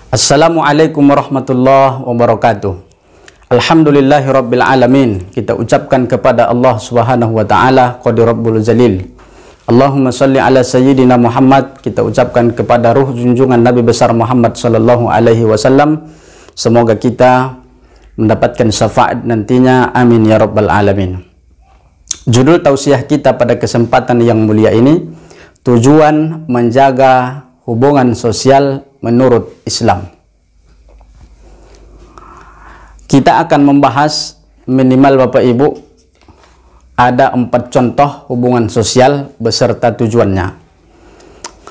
Assalamualaikum warahmatullahi wabarakatuh. Alhamdulillahirabbil alamin. Kita ucapkan kepada Allah Subhanahu wa taala Qadir Rabbul Jalil. Allahumma salli ala sayyidina Muhammad. Kita ucapkan kepada ruh junjungan Nabi besar Muhammad sallallahu alaihi wasallam. Semoga kita mendapatkan syafaat nantinya. Amin ya rabbal alamin. Judul tausiah kita pada kesempatan yang mulia ini, tujuan menjaga hubungan sosial menurut Islam. Kita akan membahas minimal Bapak Ibu ada 4 contoh hubungan sosial beserta tujuannya.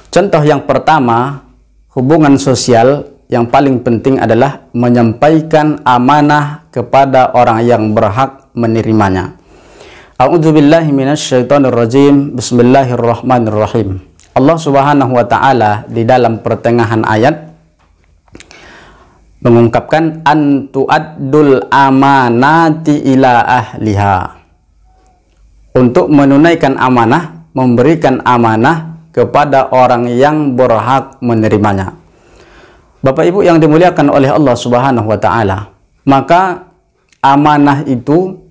Contoh yang pertama, hubungan sosial yang paling penting adalah menyampaikan amanah kepada orang yang berhak menerimanya. A'udzubillahi minasyaitonirrajim. Bismillahirrahmanirrahim. Allah Subhanahu wa taala di dalam pertengahan ayat mengungkapkan antu'addul amanati ila ahliha. Untuk menunaikan amanah, memberikan amanah kepada orang yang berhak menerimanya. Bapak Ibu yang dimuliakan oleh Allah Subhanahu wa taala, maka amanah itu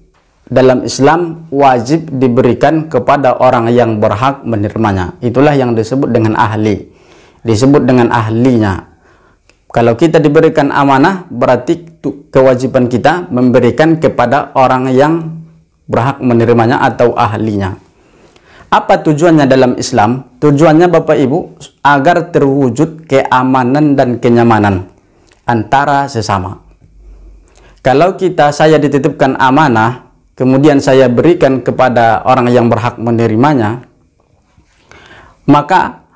dalam Islam wajib diberikan kepada orang yang berhak menerimanya. Itulah yang disebut dengan ahli, disebut dengan ahlinya. Kalau kita diberikan amanah, berarti kewajiban kita memberikan kepada orang yang berhak menerimanya atau ahlinya. Apa tujuannya dalam Islam? Tujuannya Bapak Ibu agar terwujud keamanan dan kenyamanan antara sesama. Kalau saya dititipkan amanah, kemudian saya berikan kepada orang yang berhak menerimanya, maka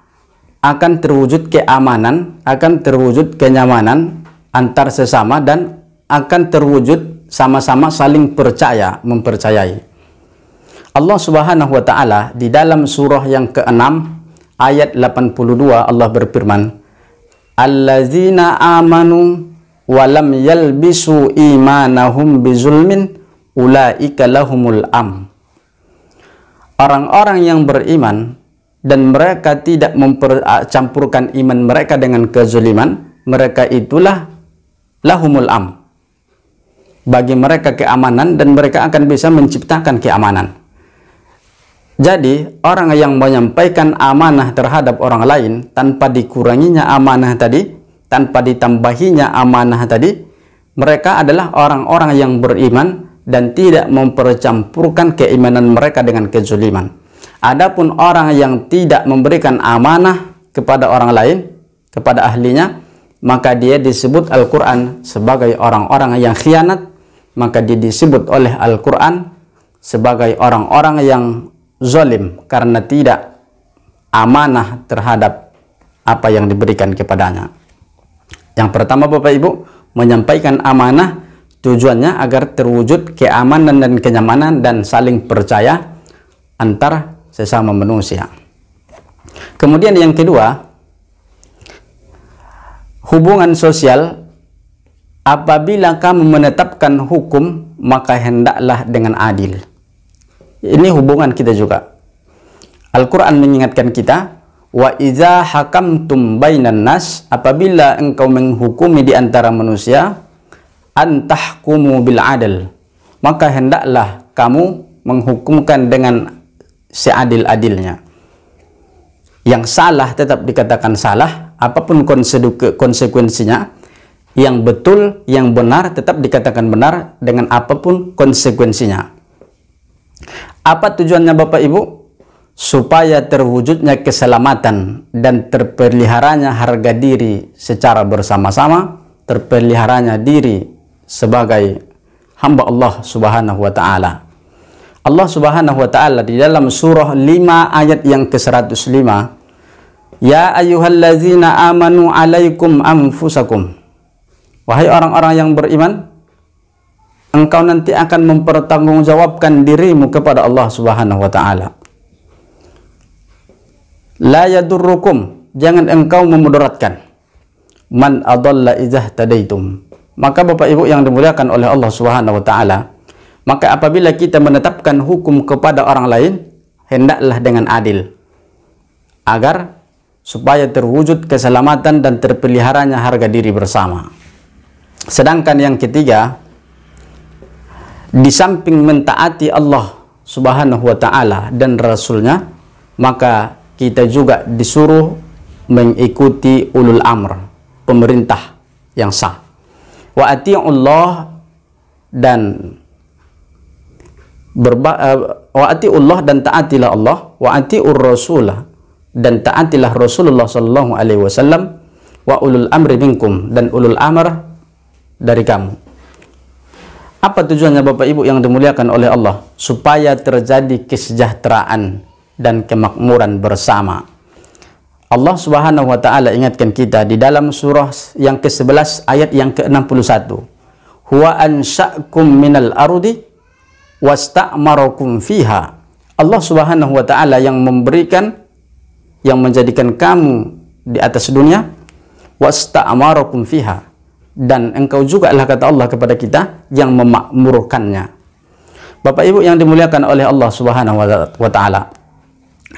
akan terwujud keamanan, akan terwujud kenyamanan antar sesama, dan akan terwujud sama-sama saling percaya, mempercayai. Allah Subhanahu wa taala di dalam surah yang ke-6 ayat 82 Allah berfirman, allazina amanu wa lam yalbisu imanahum bizulmin ulaika lahumul am. Orang-orang yang beriman dan mereka tidak mempercampurkan iman mereka dengan kezuliman, mereka itulah lahumul am. Bagi mereka keamanan dan mereka akan bisa menciptakan keamanan. Jadi orang yang menyampaikan amanah terhadap orang lain tanpa dikuranginya amanah tadi, tanpa ditambahinya amanah tadi, mereka adalah orang-orang yang beriman dan tidak mempercampurkan keimanan mereka dengan kezuliman. Adapun orang yang tidak memberikan amanah kepada orang lain, kepada ahlinya, maka dia disebut Al-Quran sebagai orang-orang yang khianat, maka dia disebut oleh Al-Quran sebagai orang-orang yang zalim karena tidak amanah terhadap apa yang diberikan kepadanya. Yang pertama Bapak Ibu, menyampaikan amanah tujuannya agar terwujud keamanan dan kenyamanan dan saling percaya antar sesama manusia. Kemudian yang kedua, hubungan sosial apabila kamu menetapkan hukum maka hendaklah dengan adil. Ini hubungan kita juga. Al-Quran mengingatkan kita, wa iza hakamtum bainan nas, apabila engkau menghukumi di antara manusia, antahkumu bil adil, maka hendaklah kamu menghukumkan dengan seadil-adilnya. Yang salah tetap dikatakan salah, apapun konsekuensinya. Yang betul, yang benar tetap dikatakan benar dengan apapun konsekuensinya. Apa tujuannya Bapak Ibu? Supaya terwujudnya keselamatan dan terpeliharanya harga diri secara bersama-sama, terpeliharanya diri sebagai hamba Allah Subhanahu wa taala. Allah Subhanahu wa taala di dalam surah 5 ayat yang ke-105, ya ayyuhallazina amanu alaikum anfusakum. Wahai orang-orang yang beriman, engkau nanti akan mempertanggungjawabkan dirimu kepada Allah Subhanahu wa taala. La yadurrukum, jangan engkau memudaratkan, man adalla idza tadaitum. Maka Bapak Ibu yang dimuliakan oleh Allah Subhanahu wa taala, maka apabila kita menetapkan hukum kepada orang lain, hendaklah dengan adil, agar supaya terwujud keselamatan dan terpeliharanya harga diri bersama. Sedangkan yang ketiga, di samping mentaati Allah Subhanahu wa ta'ala dan Rasulnya, maka kita juga disuruh mengikuti ulul amr, pemerintah yang sah. Wa ati'ullah dan wa ati'ullah dan taatilah Allah, wa ati'ur rasulah dan taatilah Rasulullah sallallahu alaihi wasallam, wa ulul amri minkum dan ulul amr dari kamu. Apa tujuannya Bapak Ibu yang dimuliakan oleh Allah? Supaya terjadi kesejahteraan dan kemakmuran bersama. Allah Subhanahu wa ta'ala ingatkan kita di dalam surah yang ke-11 ayat yang ke-61. Huwa ansha'kum minal ardi wasta'marakum fiha. Allah Subhanahu wa ta'ala yang memberikan, yang menjadikan kamu di atas dunia, wasta'marakum fiha, dan engkau juga lah, kata Allah kepada kita, yang memakmurkannya. Bapak Ibu yang dimuliakan oleh Allah Subhanahu wa ta'ala.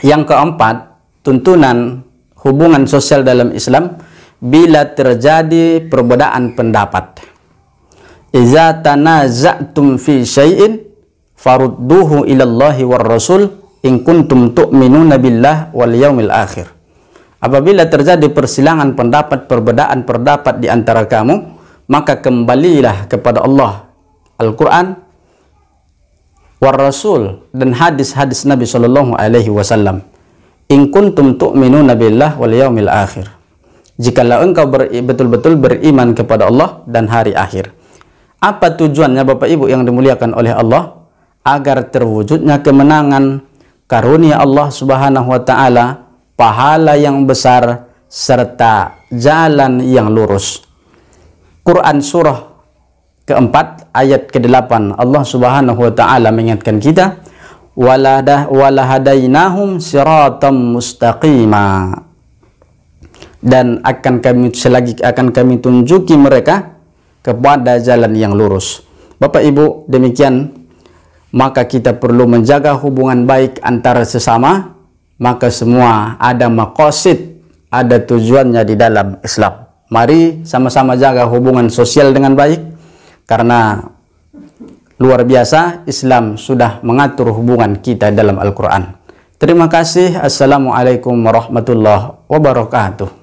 Yang keempat, tuntunan hubungan sosial dalam Islam bila terjadi perbedaan pendapat. Iza tanaza'tum fi syai'in farudduhu ilallahi war rasul in kuntum tu'minuna billah wal yaumil akhir. Apabila terjadi persilangan pendapat, perbedaan pendapat di antara kamu, maka kembalilah kepada Allah, Al-Quran, war rasul dan hadis-hadis Nabi sallallahu alaihi wasallam. In kuntum tu'minuna billah wal yaumil akhir. Jikalau engkau betul-betul beriman kepada Allah dan hari akhir. Apa tujuannya Bapak Ibu yang dimuliakan oleh Allah? Agar terwujudnya kemenangan, karunia Allah Subhanahu wa ta'ala, pahala yang besar, serta jalan yang lurus. Quran surah keempat ayat ke-8, Allah Subhanahu wa ta'ala mengingatkan kita, walahadainahum siratam mustaqima, dan akan kami tunjuki mereka kepada jalan yang lurus. Bapak Ibu, demikian maka kita perlu menjaga hubungan baik antara sesama. Maka semua ada maqasid, ada tujuannya di dalam Islam. Mari sama-sama jaga hubungan sosial dengan baik, karena luar biasa Islam sudah mengatur hubungan kita dalam Al-Quran. Terima kasih. Assalamualaikum warahmatullahi wabarakatuh.